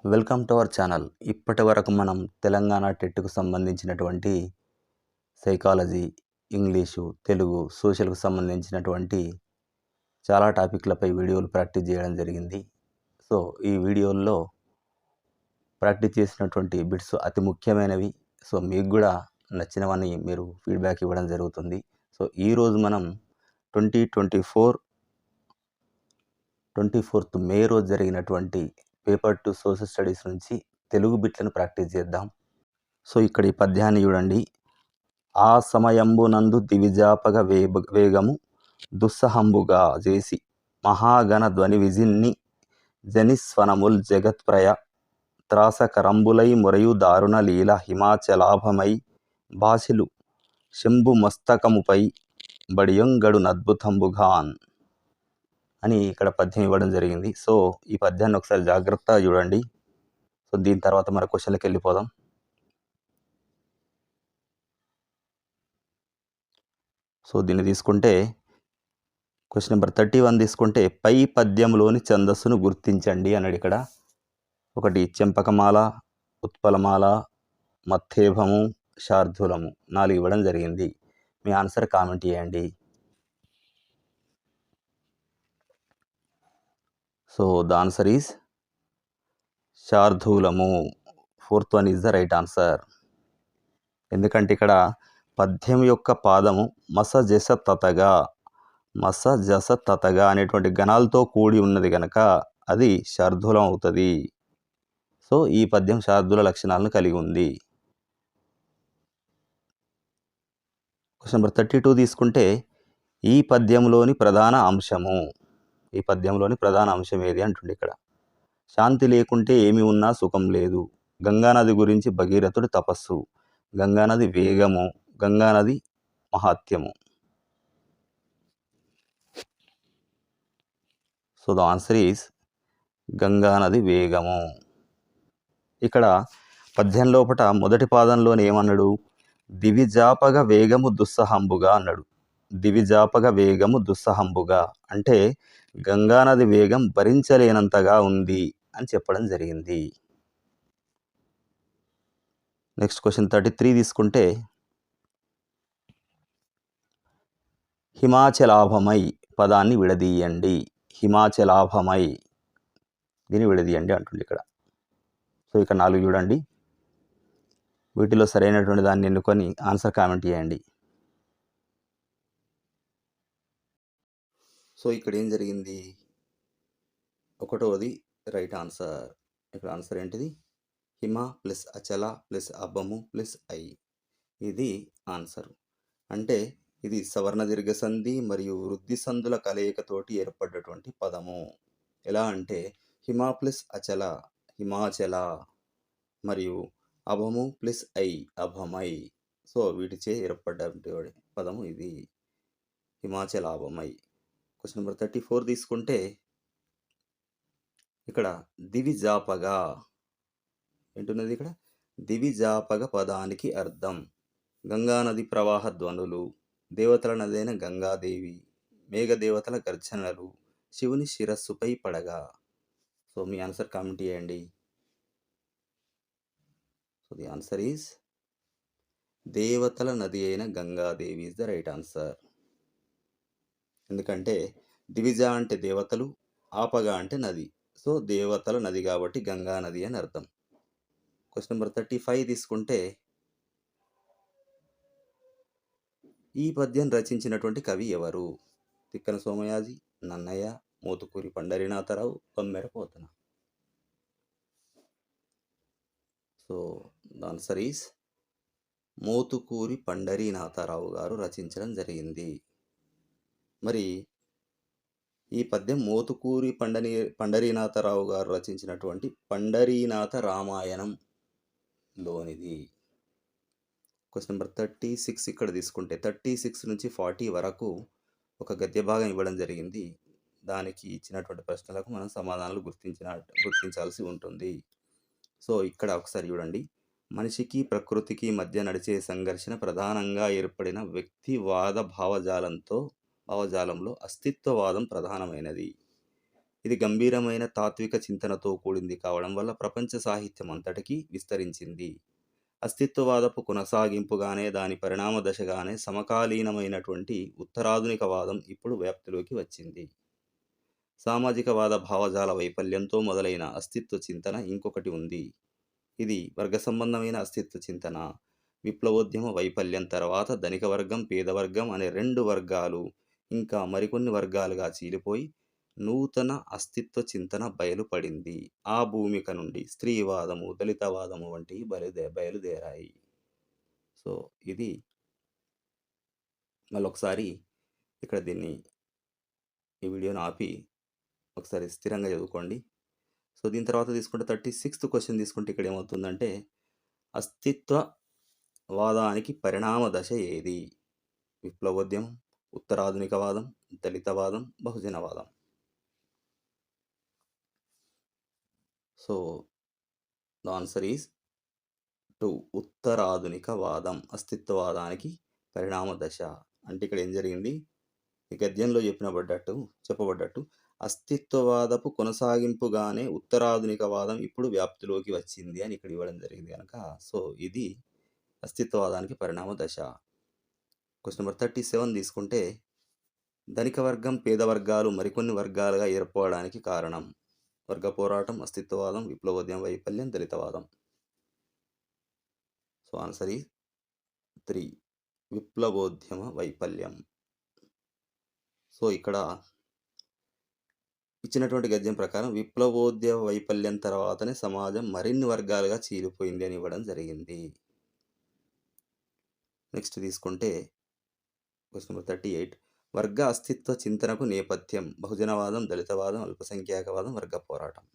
Welcome to our channel. ఇప్పటి వరకు మనం తెలంగాణ టెట్‌కు సంబంధించినటువంటి సైకాలజీ, ఇంగ్లీషు, తెలుగు, సోషల్‌కు సంబంధించినటువంటి చాలా టాపిక్‌లపై వీడియోలు ప్రాక్టీస్ చేయడం జరిగింది. సో, ఈ వీడియోల్లో ప్రాక్టీస్ చేసినటువంటి బిట్స్ అతి ముఖ్యమైనవి. సో, మీకు కూడా నచ్చినవని మీరు ఫీడ్‌బ్యాక్ ఇవ్వడం జరుగుతుంది. సో, ఈరోజు మనం 24th మే రోజు జరిగినటువంటి పేపర్ 2 సోషల్ స్టడీస్ నుంచి తెలుగు బిట్లను ప్రాక్టీస్ చేద్దాం. సో, ఇక్కడ ఈ పద్యాన్ని చూడండి. ఆ సమయంబునందు దివిజాపగ వేగము దుస్సహంబుగా చేసి మహాగణ ధ్వని విజిన్ని జనిస్వనముల్ జగత్ప్రయ త్రాసకరంబులై మొరయు దారుణ లీల హిమాచలాభమై భాషలు శంభు మస్తకముపై బడియంగడు నద్భుతంబుగాన్ అని ఇక్కడ పద్యం ఇవ్వడం జరిగింది. సో, ఈ పద్యాన్ని ఒకసారి జాగ్రత్తగా చూడండి. సో, దీని తర్వాత మన క్వశ్చన్లకు వెళ్ళిపోదాం. సో, దీన్ని తీసుకుంటే క్వశ్చన్ నెంబర్ 31 తీసుకుంటే పై పద్యంలోని ఛందస్సును గుర్తించండి అన్నాడు. ఇక్కడ ఒకటి చెంపకమాల, ఉత్పలమాల, మత్తేభము, శార్దూలము 4 ఇవ్వడం జరిగింది. మీ ఆన్సర్ కామెంట్ చేయండి. సో ద ఆన్సర్ ఈజ్ శార్దూలము. 4th one is the right answer. ఎందుకంటే ఇక్కడ పద్యం యొక్క పాదము మస జస తతగా అనేటువంటి గణాలతో కూడి ఉన్నది కనుక అది శార్దూలం అవుతుంది. సో ఈ పద్యం శార్దూల లక్షణాలను కలిగి ఉంది. క్వశ్చన్ నెంబర్ 32 తీసుకుంటే ఈ పద్యంలోని ప్రధాన అంశం ఏది అంటుండే. ఇక్కడ శాంతి లేకుంటే ఏమి ఉన్నా సుఖం లేదు, గంగానది గురించి భగీరథుడి తపస్సు, గంగానది వేగము, గంగానది మహాత్యము. సో ద ఆన్సర్ ఈజ్ గంగానది వేగము. ఇక్కడ పద్యం లోపట మొదటి పాదంలోనే ఏమన్నాడు? దివిజాపగ వేగము దుస్సహంబుగా అన్నాడు. దివిజాపగ వేగము దుస్సహంబుగా అంటే గంగానది వేగం భరించలేనంతగా ఉంది అని చెప్పడం జరిగింది. నెక్స్ట్ క్వశ్చన్ 33 తీసుకుంటే హిమాచలాభమై పదాన్ని విడదీయండి. హిమాచలాభమై దీన్ని విడదీయండి అంటుంది ఇక్కడ. సో ఇక్కడ 4 చూడండి. వీటిలో సరైనటువంటి దాన్ని ఎన్నుకొని ఆన్సర్ కామెంట్ చేయండి. సో ఇక్కడ ఏం జరిగింది? ఒకటోది రైట్ ఆన్సర్. ఇక్కడ ఆన్సర్ ఏంటిది? హిమ plus Achala plus అభము plus I, ఇది ఆన్సర్. అంటే ఇది సవర్ణ దీర్ఘ సంధి మరియు వృద్ధి సంధుల కలయికతోటి ఏర్పడ్డటువంటి పదము. ఎలా అంటే హిమ ప్లస్ అచల హిమాచల మరియు అభము ప్లస్ ఐ అభమై. సో వీటిచే ఏర్పడ్డ పదము ఇది హిమాచలాభమై. క్వశ్చన్ నెంబర్ 34 తీసుకుంటే ఇక్కడ దివిజాపగా ఏంటున్నది? ఇక్కడ దివిజాపగ పదానికి అర్థం గంగానది ప్రవాహ ధ్వనులు, దేవతల నదైన గంగాదేవి, మేఘదేవతల గర్జనలు, శివుని శిరస్సుపై పడగా. సో మీ ఆన్సర్ కామెంట్ చేయండి. సో ది ఆన్సర్ ఈజ్ దేవతల నది అయిన Gangadevi is the right answer. ఎందుకంటే దివిజ అంటే దేవతలు, ఆపగా అంటే నది. సో దేవతల నది కాబట్టి గంగా నది అని అర్థం. క్వశ్చన్ నెంబర్ 35 తీసుకుంటే ఈ పద్యం రచించినటువంటి కవి ఎవరు? Tikkana Somayaji, Nannayya, Mothukuri Pandarinatharao, Kommera Potana. So the answer is Mothukuri Pandarinatharao గారు రచించడం జరిగింది. మరి ఈ పద్యం మోతుకూరి పండరీనాథరావు గారు రచించినటువంటి పండరీనాథ రామాయణంలోనిది. క్వశ్చన్ నెంబర్ 36 ఇక్కడ తీసుకుంటే 36 నుంచి 40 వరకు ఒక గద్య భాగం ఇవ్వడం జరిగింది. దానికి ఇచ్చినటువంటి ప్రశ్నలకు మనం సమాధానాలు గుర్తించాల్సి ఉంటుంది. సో ఇక్కడ ఒకసారి చూడండి. మనిషికి ప్రకృతికి మధ్య నడిచే సంఘర్షణ ప్రధానంగా ఏర్పడిన వ్యక్తివాద భావజాలంలో అస్తిత్వవాదం ప్రధానమైనది. ఇది గంభీరమైన తాత్విక చింతనతో కూడింది కావడం వల్ల ప్రపంచ సాహిత్యం అంతటికీ విస్తరించింది. అస్తిత్వవాదపు కొనసాగింపుగానే, దాని పరిణామ దశగానే సమకాలీనమైనటువంటి ఉత్తరాధునికవాదం ఇప్పుడు వ్యాప్తిలోకి వచ్చింది. సామాజికవాద భావజాల వైఫల్యంతో మొదలైన అస్తిత్వ చింతన ఇంకొకటి ఉంది. ఇది వర్గ సంబంధమైన అస్తిత్వ చింతన. విప్లవోద్యమ వైఫల్యం తర్వాత ధనిక వర్గం, పేదవర్గం అనే 2 వర్గాలు ఇంకా మరికొన్ని వర్గాలుగా చీలిపోయి నూతన అస్తిత్వ చింతన బయలుపడింది. ఆ భూమిక నుండి స్త్రీవాదము, దళితవాదము వంటివి బయలుదేరాయి. సో ఇది మళ్ళొకసారి ఇక్కడ ఈ వీడియోని ఆపి ఒకసారి స్థిరంగా చదువుకోండి. సో దీని తర్వాత తీసుకుంటే 36th క్వశ్చన్ తీసుకుంటే ఇక్కడ ఏమవుతుందంటే, అస్తిత్వవాదానికి పరిణామ దశ ఏది? విప్లవోద్యమం, ఉత్తరాధునికవాదం, దళితవాదం, బహుజనవాదం. So the answer is 2. ఉత్తరాధునికవాదం అస్తిత్వవాదానికి పరిణామ దశ. అంటే ఇక్కడ ఏం జరిగింది, ఈ గద్యంలో చెప్పబడ్డట్టు అస్తిత్వవాదపు కొనసాగింపుగానే ఉత్తరాధునికవాదం ఇప్పుడు వ్యాప్తిలోకి వచ్చింది అని ఇక్కడ ఇవ్వడం జరిగింది కనుక సో ఇది అస్తిత్వవాదానికి పరిణామ దశ. క్వశ్చన్ నెంబర్ 37 తీసుకుంటే, ధనిక వర్గం, పేద వర్గాలు మరికొన్ని వర్గాలుగా ఏర్పడడానికి కారణం? వర్గ పోరాటం, అస్తిత్వవాదం, విప్లవోద్యమ వైఫల్యం, దళితవాదం. So answer is 3. విప్లవోద్యమ వైఫల్యం. సో ఇక్కడ ఇచ్చినటువంటి గద్యం ప్రకారం విప్లవోద్యమ వైఫల్యం తర్వాతనే సమాజం మరిన్ని వర్గాలుగా చీలిపోయింది అని ఇవ్వడం జరిగింది. నెక్స్ట్ తీసుకుంటే క్వశ్చన్ నెంబర్ 38. వర్గ అస్తిత్వ చింతనకు నేపథ్యం? బహుజనవాదం, దళితవాదం, అల్పసంఖ్యాకవాదం, వర్గ పోరాటం.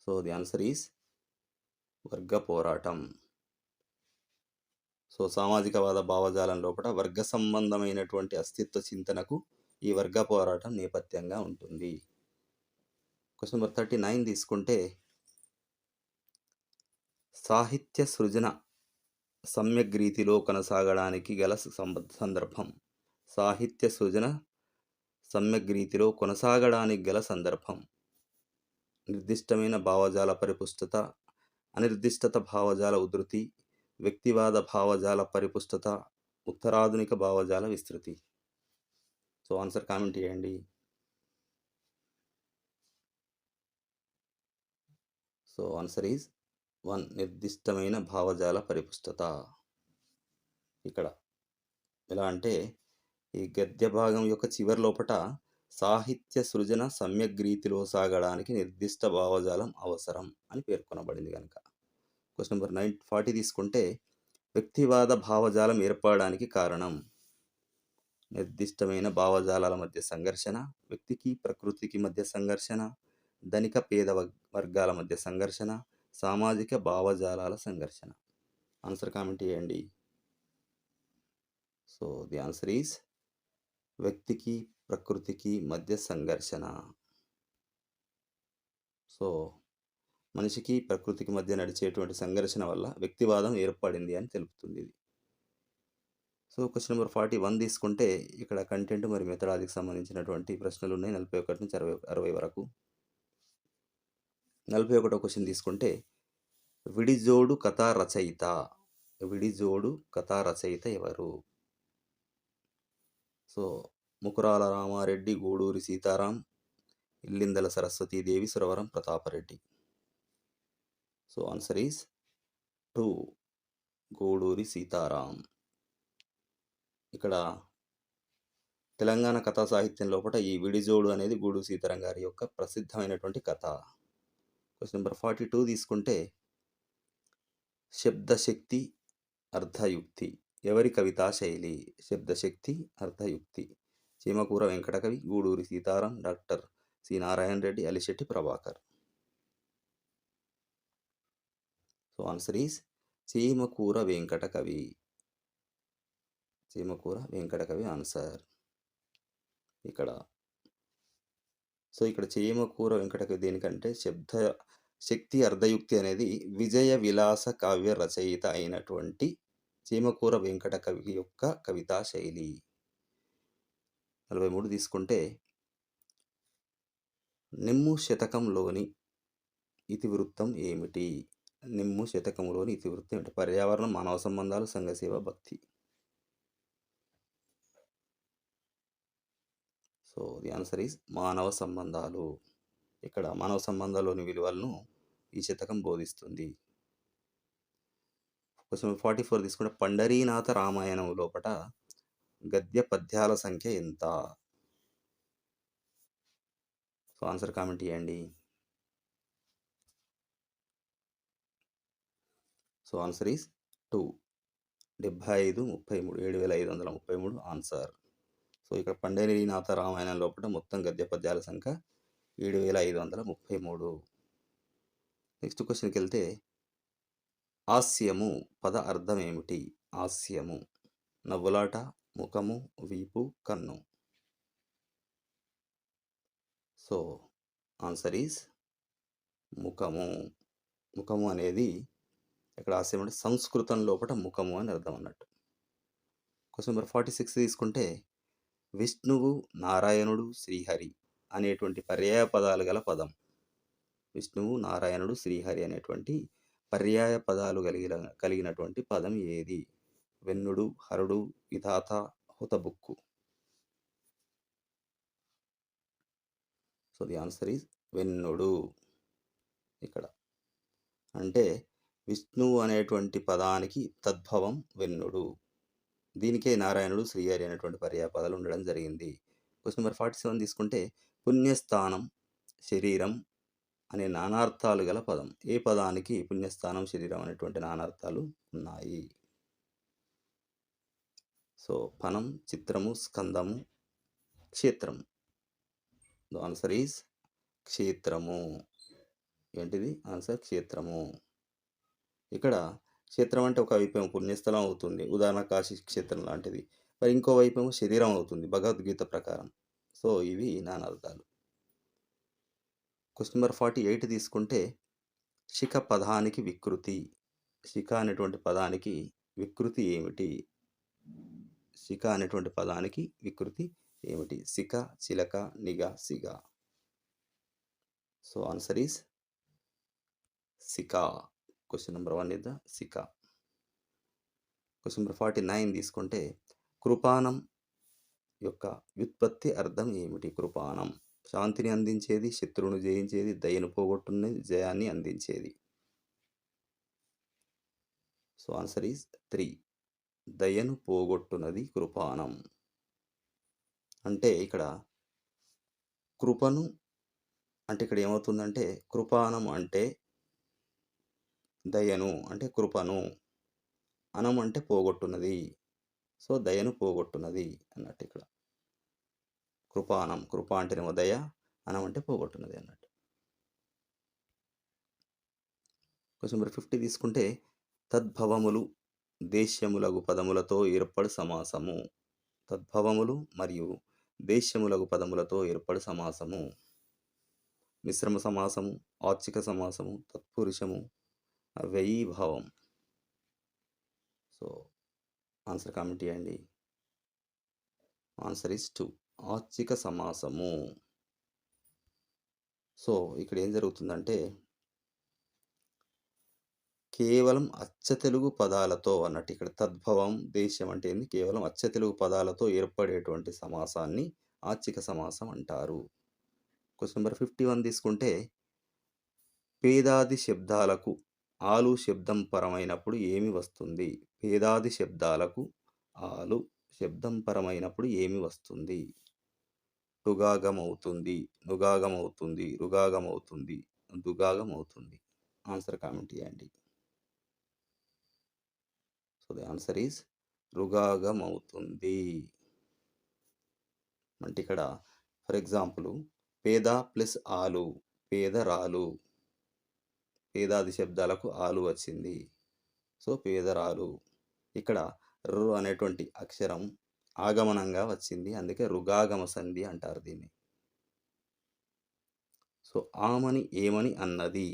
సో ది ఆన్సర్ ఈజ్ వర్గ పోరాటం. సో సామాజికవాద భావజాలం లోపల వర్గ సంబంధమైనటువంటి అస్తిత్వ చింతనకు ఈ వర్గ పోరాటం నేపథ్యంగా ఉంటుంది. క్వశ్చన్ నెంబర్ 39 తీసుకుంటే, సాహిత్య సృజన సమ్యగ్రీతిలో కొనసాగడానికి గల సందర్భం? సాహిత్య సృజన సమ్యగ్రీతిలో కొనసాగడానికి గల సందర్భం? నిర్దిష్టమైన భావజాల పరిపుష్టత, అనిర్దిష్టత భావజాల ఉధృతి, వ్యక్తివాద భావజాల పరిపుష్టత, ఉత్తరాధునిక భావజాల విస్తృతి. సో ఆన్సర్ కామెంట్ చేయండి. So answer is 1. నిర్దిష్టమైన భావజాల పరిపుష్టత. ఇక్కడ ఎలా అంటే ఈ గద్య భాగం యొక్క చివరి లోపట సాహిత్య సృజన సమ్యగ్రీతిలో సాగడానికి నిర్దిష్ట భావజాలం అవసరం అని పేర్కొనబడింది కనుక. క్వశ్చన్ నెంబర్ 40 తీసుకుంటే, వ్యక్తివాద భావజాలం ఏర్పడడానికి కారణం? నిర్దిష్టమైన భావజాలాల మధ్య సంఘర్షణ, వ్యక్తికి ప్రకృతికి మధ్య సంఘర్షణ, ధనిక పేద వర్గాల మధ్య సంఘర్షణ, సామాజిక భావజాలాల సంఘర్షణ. ఆన్సర్ కామెంట్ చేయండి. సో ది ఆన్సర్ ఈజ్ వ్యక్తికి ప్రకృతికి మధ్య సంఘర్షణ. సో మనిషికి ప్రకృతికి మధ్య నడిచేటువంటి సంఘర్షణ వల్ల వ్యక్తివాదం ఏర్పడింది అని తెలుపుతుంది ఇది. సో క్వశ్చన్ నెంబర్ 41 తీసుకుంటే, ఇక్కడ కంటెంట్ మరియు మెథడాలజీకి సంబంధించినటువంటి ప్రశ్నలు ఉన్నాయి 41 నుంచి 60 వరకు. 41వ క్వశ్చన్ తీసుకుంటే, విడిజోడు కథా రచయిత. విడిజోడు కథా రచయిత ఎవరు? So Mukurala Ramareddy, Guduri Seetharam, Illindala Saraswathidevi, Suravaram Prathapareddy. So answer is 2. Guduri Seetharam. ఇక్కడ తెలంగాణ కథా సాహిత్యం లోపల ఈ విడిజోడు అనేది గూడూరి సీతారాం గారి యొక్క ప్రసిద్ధమైనటువంటి కథ. క్వశ్చన్ నెంబర్ 42 తీసుకుంటే, శబ్దశక్తి అర్ధయుక్తి ఎవరి కవితా శైలి? శబ్దశక్తి అర్ధయుక్తి Cheemakura Venkatakavi, Guduri Seetharam, doctor C Narayana Reddy, Alishetti Prabhakar. So answer is Cheemakura Venkatakavi. Cheemakura Venkatakavi answer ఇక్కడ. సో ఇక్కడ చీమకూర వెంకటకవి దేనికంటే శక్తి అర్ధయుక్తి అనేది విజయ విలాస కావ్య రచయిత అయినటువంటి చీమకూర వెంకటకవి యొక్క కవితా శైలి. 43 తీసుకుంటే, నిమ్ము శతకంలోని ఇతివృత్తం ఏమిటి? నిమ్ము శతకంలోని ఇతివృత్తం ఏమిటి? పర్యావరణం, మానవ సంబంధాలు, సంఘసేవ, భక్తి. సో ది ఆన్సర్ ఈజ్ మానవ సంబంధాలు. ఇక్కడ మానవ సంబంధాల్లోని విలువలను ఈ శతకం బోధిస్తుంది. క్వెషన్ 44 తీసుకుంటే పండరీనాథ రామాయణం లోపట గద్య పద్యాల సంఖ్య ఎంత? సో ఆన్సర్ కామెంట్ చేయండి. So answer is 2. 75, 33, 7533 answer. So ఇక్కడ పండరీనాథ రామాయణం లోపల మొత్తం గద్య పద్యాల సంఖ్య 7533. నెక్స్ట్ క్వశ్చన్కి వెళ్తే హాస్యము పద అర్థం ఏమిటి? హాస్యము నవ్వులాట, ముఖము, వీపు, కన్ను. సో ఆన్సర్ ఈజ్ ముఖము. ముఖము అనేది ఇక్కడ హాస్యం అంటే సంస్కృతం లోపల ముఖము అని అర్థం అన్నట్టు. క్వశ్చన్ నెంబర్ 46 తీసుకుంటే విష్ణువు, నారాయణుడు, శ్రీహరి అనేటువంటి పర్యాయ పదాలు గల పదం. విష్ణువు, నారాయణుడు, శ్రీహరి అనేటువంటి పర్యాయ పదాలు కలిగినటువంటి పదం ఏది? వెన్నుడు, హరుడు, విధాత, హుతబుక్కు. సో ది ఆన్సర్ ఈజ్ వెన్నుడు. ఇక్కడ అంటే విష్ణువు అనేటువంటి పదానికి తద్భవం వెన్నుడు. దీనికే నారాయణుడు, శ్రీహరి అనేటువంటి పర్యాయ పదాలు ఉండడం జరిగింది. క్వశ్చన్ నెంబర్ 47 తీసుకుంటే పుణ్యస్థానం, శరీరం అనే నానార్థాలు గల పదం. ఏ పదానికి పుణ్యస్థానం, శరీరం అనేటువంటి నానార్థాలు ఉన్నాయి? సో ఫనం, చిత్రము, స్కందము, క్షేత్రము. ద ఆన్సర్ ఈజ్ క్షేత్రము. ఏంటిది ఆన్సర్? క్షేత్రము. ఇక్కడ క్షేత్రం అంటే ఒక వైపేమో పుణ్యస్థలం అవుతుంది, ఉదాహరణ కాశీ క్షేత్రం లాంటిది. మరి ఇంకో వైపేమో శరీరం అవుతుంది భగవద్గీత ప్రకారం. సో ఇవి నానార్థాలు. క్వశ్చన్ నెంబర్ 48 తీసుకుంటే శిఖ పదానికి వికృతి. శిఖ అనేటువంటి పదానికి వికృతి ఏమిటి? శిఖ అనేటువంటి పదానికి వికృతి ఏమిటి? శిఖ, చిలక, నిగ, సిగ. సో ఆన్సర్ ఈస్ శిఖ. క్వశ్చన్ నెంబర్ 1 ఇద్ద శిఖ. క్వశ్చన్ నెంబర్ 49 తీసుకుంటే కృపానం యొక్క వ్యుత్పత్తి అర్థం ఏమిటి? కృపానం శాంతిని అందించేది, శత్రువును జయించేది, దయను పోగొట్టున్నది, జయాన్ని అందించేది. So answer is 3. దయను పోగొట్టున్నది కృపానం. అంటే ఇక్కడ కృపను అంటే ఇక్కడ ఏమవుతుందంటే కృపానం అంటే దయను అంటే కృపను, అనం అంటే పోగొట్టున్నది. సో దయను పోగొట్టున్నది అన్నట్టు ఇక్కడ. కృపానం, కృప అంటేనేమో దయ, అనం అంటే పోగొట్టున్నది అన్నట్టు. క్వశ్చన్ నెంబర్ 50 తీసుకుంటే తద్భవములు, దేశ్యములగు పదములతో ఏర్పడు సమాసము. తద్భవములు మరియు దేశ్యములగు పదములతో ఏర్పడు సమాసము. మిశ్రమ సమాసము, ఆర్చిక సమాసము, తత్పురుషము, వ్యయీభావం. సో ఆన్సర్ కామెంట్ చేయండి. Answer is 2. ఆర్చిక సమాసము. సో ఇక్కడ ఏం జరుగుతుందంటే కేవలం అచ్చ తెలుగు పదాలతో అన్నట్టు. ఇక్కడ తద్భవం, దేశం అంటే ఏంది? కేవలం అచ్చ తెలుగు పదాలతో ఏర్పడేటువంటి సమాసాన్ని ఆర్చిక సమాసం అంటారు. క్వశ్చన్ నెంబర్ 51 తీసుకుంటే పేదాది శబ్దాలకు ఆలు శబ్దం పరమైనప్పుడు ఏమి వస్తుంది? పేదాది శబ్దాలకు ఆలు శబ్దం పరమైనప్పుడు ఏమి వస్తుంది? టుగాగమవుతుంది, నుగాగమవుతుంది, రుగాగమవుతుంది, దుగాగమవుతుంది. ఆన్సర్ కామెంట్ చేయండి. సో ది ఆన్సర్ ఈజ్ రుగాగమవుతుంది. అంటే ఇక్కడ ఫర్ ఎగ్జాంపుల్ పేద ప్లస్ ఆలు, పేదరాలు. పేదాది శబ్దాలకు ఆలు వచ్చింది. సో పేదరాలు. ఇక్కడ రు అనేటువంటి అక్షరం ఆగమనంగా వచ్చింది, అందుకే రుగాగమ సంధి అంటారు దీన్ని. సో ఆమని ఏమని అన్నది.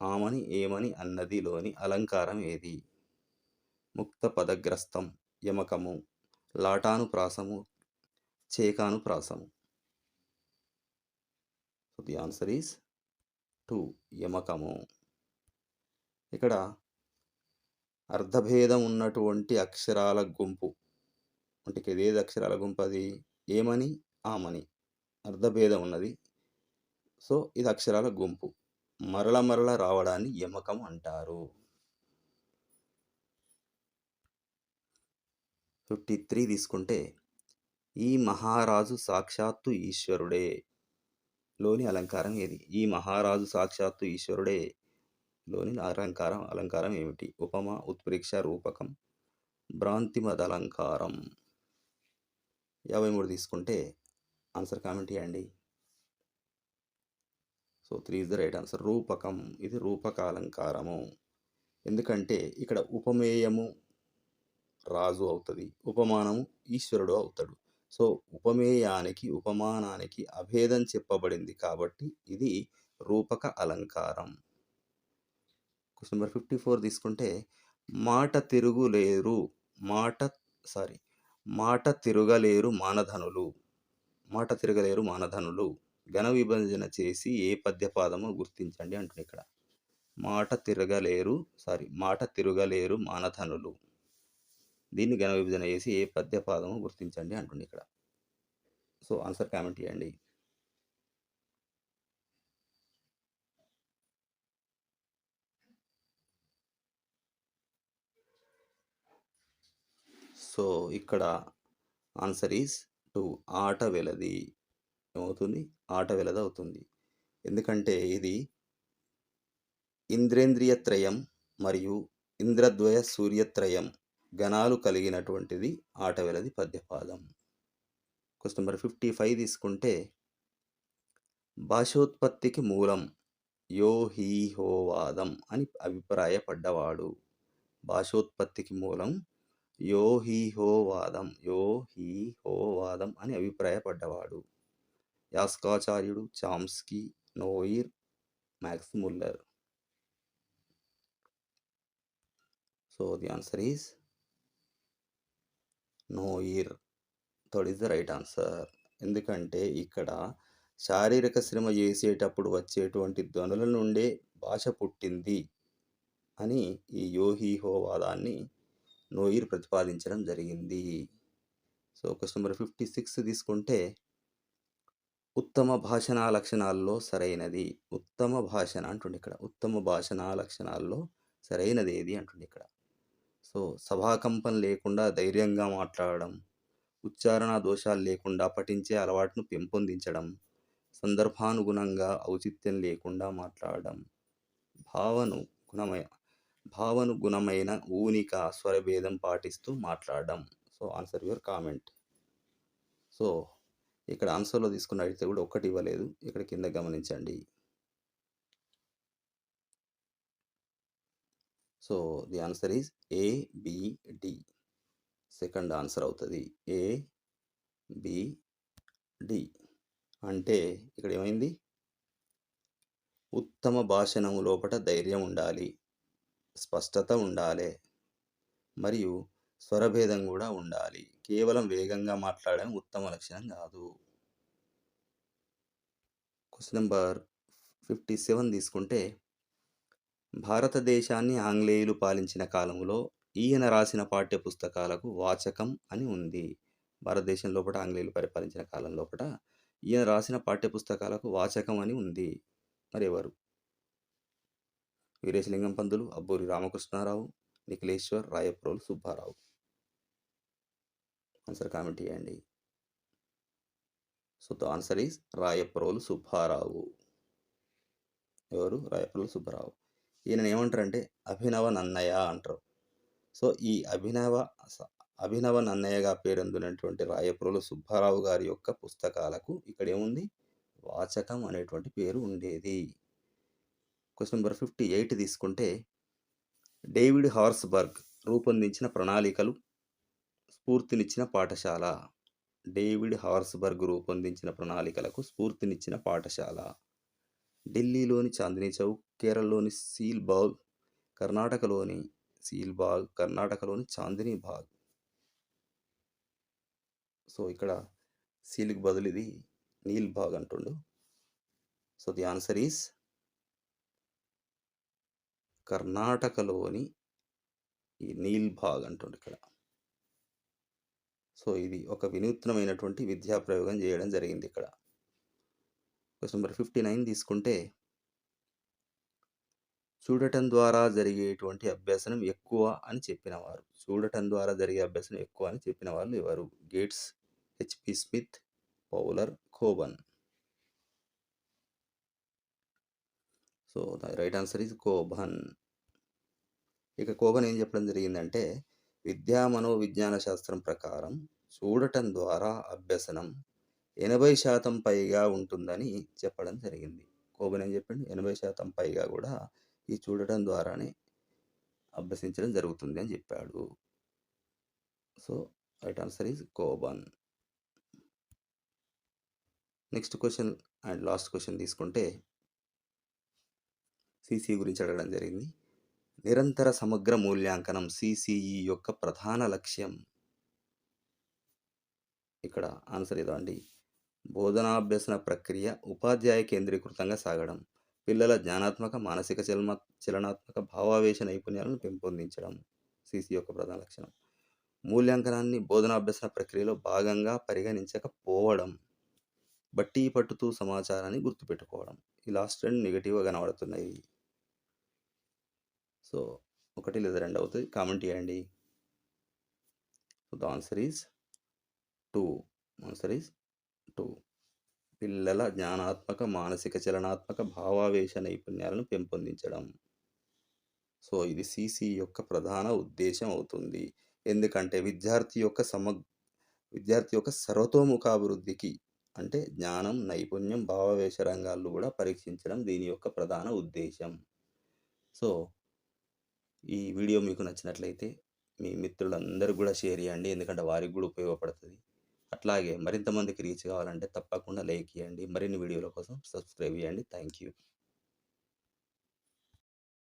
ఆమని ఏమని అన్నదిలోని అలంకారం ఏది? ముక్త పదగ్రస్తం, యమకము, లాటానుప్రాసము, చేకానుప్రాసము. సో ది ఆన్సర్ ఈస్ 2 యమకము. ఇక్కడ అర్ధభేదం ఉన్నటువంటి అక్షరాల గుంపు అంటే ఇక్కడ ఏది అక్షరాల గుంపు అది ఏమని ఆమని అర్ధభేదం ఉన్నది. సో ఇది అక్షరాల గుంపు. మరల మరల రావడాన్ని యమకం అంటారు. 53 తీసుకుంటే ఈ మహారాజు సాక్షాత్తు ఈశ్వరుడే లోని అలంకారం ఏది? ఈ మహారాజు సాక్షాత్తు ఈశ్వరుడే లోని అలంకారం ఏమిటి? ఉపమ, ఉత్ప్రేక్ష, రూపకం, భ్రాంతిమదలంకారం. 53 తీసుకుంటే ఆన్సర్ కామెంట్ చేయండి. So 3 is the right answer. రూపకం, ఇది రూపకాలంకారము. ఎందుకంటే ఇక్కడ ఉపమేయము రాజు అవుతుంది, ఉపమానము ఈశ్వరుడు అవుతాడు. సో ఉపమేయానికి ఉపమానానికి అభేదం చెప్పబడింది కాబట్టి ఇది రూపక అలంకారం. క్వశ్చన్ నెంబర్ 54 తీసుకుంటే మాట తిరగలేరు మానధనులు ఘన విభజన చేసి ఏ పద్యపాదము గుర్తించండి అంటుంది ఇక్కడ. మాట తిరగలేరు మానధనులు, దీన్ని ఘన విభజన చేసి ఏ పద్యపాదము గుర్తించండి అంటుంది ఇక్కడ. సో ఆన్సర్ కామెంట్ చేయండి. సో ఇక్కడ ఆన్సర్ ఈస్ 2 ఆట వెలది. ఏమవుతుంది? ఆట వెలది అవుతుంది. ఎందుకంటే ఇది ఇంద్రేంద్రియత్రయం మరియు ఇంద్రద్వయ సూర్యత్రయం గణాలు కలిగినటువంటిది ఆట వెలది పద్యపాదం. క్వశ్చన్ నెంబర్ 55 తీసుకుంటే భాషోత్పత్తికి మూలం యో హీ హోవాదం అని అభిప్రాయపడ్డవాడు. భాషోత్పత్తికి మూలం యో హీ హోవాదం అని అభిప్రాయపడ్డవాడు. యాస్కాచార్యుడు, Chomsky, Noire, Max Muller. So the answer is Noire. Third is the right answer. ఎందుకంటే ఇక్కడ శారీరక శ్రమ చేసేటప్పుడు వచ్చేటువంటి ధ్వనుల నుండే భాష పుట్టింది అని ఈ యోహీహోవాదాన్ని నోయిర్ ప్రతిపాదించడం జరిగింది. సో క్వశ్చన్ నెంబర్ 56 తీసుకుంటే ఉత్తమ భాషణా లక్షణాల్లో సరైనది. ఉత్తమ భాషణ అంటుండే ఇక్కడ. ఉత్తమ భాషణా లక్షణాల్లో సరైనది ఏది అంటుండే ఇక్కడ. సో సభాకంపం లేకుండా ధైర్యంగా మాట్లాడడం, ఉచ్చారణ దోషాలు లేకుండా పఠించే అలవాటును పెంపొందించడం, సందర్భానుగుణంగా ఔచిత్యం లేకుండా మాట్లాడడం, భావనుగుణమైన ఊనిక స్వరభేదం పాటిస్తూ మాట్లాడడం. So answer your comment. So ఇక్కడ ఆన్సర్లో తీసుకున్న అడిగితే కూడా ఒక్కటి ఇవ్వలేదు, ఇక్కడ కింద గమనించండి. So the answer is ABD. Second answer అవుతుంది ABD. అంటే ఇక్కడ ఏమైంది? ఉత్తమ భాషణము లోపల ధైర్యం ఉండాలి, స్పష్టత ఉండాలి, మరియు స్వరభేదం కూడా ఉండాలి. కేవలం వేగంగా మాట్లాడడం ఉత్తమ లక్షణం కాదు. క్వశ్చన్ నెంబర్ 57 తీసుకుంటే భారతదేశాన్ని ఆంగ్లేయులు పాలించిన కాలంలో ఈయన రాసిన పాఠ్య పుస్తకాలకు వాచకం అని ఉంది. భారతదేశం లోపల ఆంగ్లేయులు పరిపాలించిన కాలం లోపల ఈయన రాసిన పాఠ్య పుస్తకాలకు వాచకం అని ఉంది. మరి ఎవరు? వీరేశలింగం పంతులు, అబ్బూరి రామకృష్ణారావు, నిఖిలేశ్వర్, రాయప్రోలు సుబ్బారావు. ఆన్సర్ కామెంట్ చేయండి. So the answer is Rayaprolu Subbarao. ఎవరు? రాయప్రోలు సుబ్బారావు. ఈయన ఏమంటారంటే అభినవ నన్నయ్య అంటారు. సో ఈ అభినవ నన్నయ్యగా పేరొందినటువంటి రాయప్రోలు సుబ్బారావు గారి యొక్క పుస్తకాలకు ఇక్కడ ఏముంది? వాచకం అనేటువంటి పేరు ఉండేది. క్వశ్చన్ నెంబర్ 58 తీసుకుంటే డేవిడ్ హార్స్బర్గ్ రూపొందించిన ప్రణాళికలు స్ఫూర్తినిచ్చిన పాఠశాల. డేవిడ్ హార్స్బర్గ్ రూపొందించిన ప్రణాళికలకు స్ఫూర్తినిచ్చిన పాఠశాల. ఢిల్లీలోని చాందినీ చౌక్, కేరళలోని కర్ణాటకలోని చాందినీ బాగ్. సో ఇక్కడ సీల్కి బదులు ఇది నీల్ బాగ్ అంటుండు. సో ది ఆన్సర్ ఈస్ కర్ణాటకలోని ఈ నీల్బాగ్ అంటుండు ఇక్కడ. సో ఇది ఒక వినూత్నమైనటువంటి విద్యా ప్రయోగం చేయడం జరిగింది ఇక్కడ. క్వెషన్ నెంబర్ 59 తీసుకుంటే, చూడటం ద్వారా జరిగేటువంటి అభ్యసనం ఎక్కువ అని చెప్పినవారు. చూడటం ద్వారా జరిగే అభ్యసనం ఎక్కువ అని చెప్పిన వాళ్ళు ఎవరు? Gates, HP Smith, Pauler, Coban. So the right answer is Coban. ఇక కోబన్ ఏం చెప్పడం జరిగిందంటే, విద్యా మనోవిజ్ఞాన శాస్త్రం ప్రకారం చూడటం ద్వారా అభ్యసనం 80% పైగా ఉంటుందని చెప్పడం జరిగింది. కోబన్ ఏం చెప్పిండు? 80% పైగా కూడా ఈ చూడటం ద్వారానే అభ్యసించడం జరుగుతుంది అని చెప్పాడు. So right answer is Coban. Next question and last question తీసుకుంటే, సిసి గురించి అడగడం జరిగింది. నిరంతర సమగ్ర మూల్యాంకనం సిసిఈ యొక్క ప్రధాన లక్ష్యం. ఇక్కడ ఆన్సర్ ఏదో అండి. బోధనాభ్యసన ప్రక్రియ ఉపాధ్యాయ కేంద్రీకృతంగా సాగడం, పిల్లల జ్ఞానాత్మక, మానసిక, చలనాత్మక, భావావేశ నైపుణ్యాలను పెంపొందించడం సిసి యొక్క ప్రధాన లక్షణం. మూల్యాంకనాన్ని బోధనాభ్యసన ప్రక్రియలో భాగంగా పరిగణించకపోవడం, బట్టి పట్టుతూ సమాచారాన్ని గుర్తుపెట్టుకోవడం. ఈ లాస్ట్ రెండు నెగిటివ్గా కనబడుతున్నాయి. సో 1 లేదా 2 అవుతుంది. కామెంట్ చేయండి. So the answer is 2. Answer is 2. పిల్లల జ్ఞానాత్మక, మానసిక, చలనాత్మక, భావావేశ నైపుణ్యాలను పెంపొందించడం. సో ఇది సిసి యొక్క ప్రధాన ఉద్దేశం అవుతుంది. ఎందుకంటే విద్యార్థి యొక్క సర్వతోముఖాభివృద్ధికి, అంటే జ్ఞానం, నైపుణ్యం, భావావేశ రంగాల్లో కూడా పరీక్షించడం దీని యొక్క ప్రధాన ఉద్దేశం. సో ఈ వీడియో మీకు నచ్చినట్లయితే మీ మిత్రులందరూ కూడా షేర్ చేయండి, ఎందుకంటే వారికి కూడా ఉపయోగపడుతుంది. అట్లాగే మరింత మందికి రీచ్ కావాలంటే తప్పకుండా లైక్ చేయండి. మరిన్ని వీడియోల కోసం సబ్స్క్రైబ్ చేయండి. Thank you.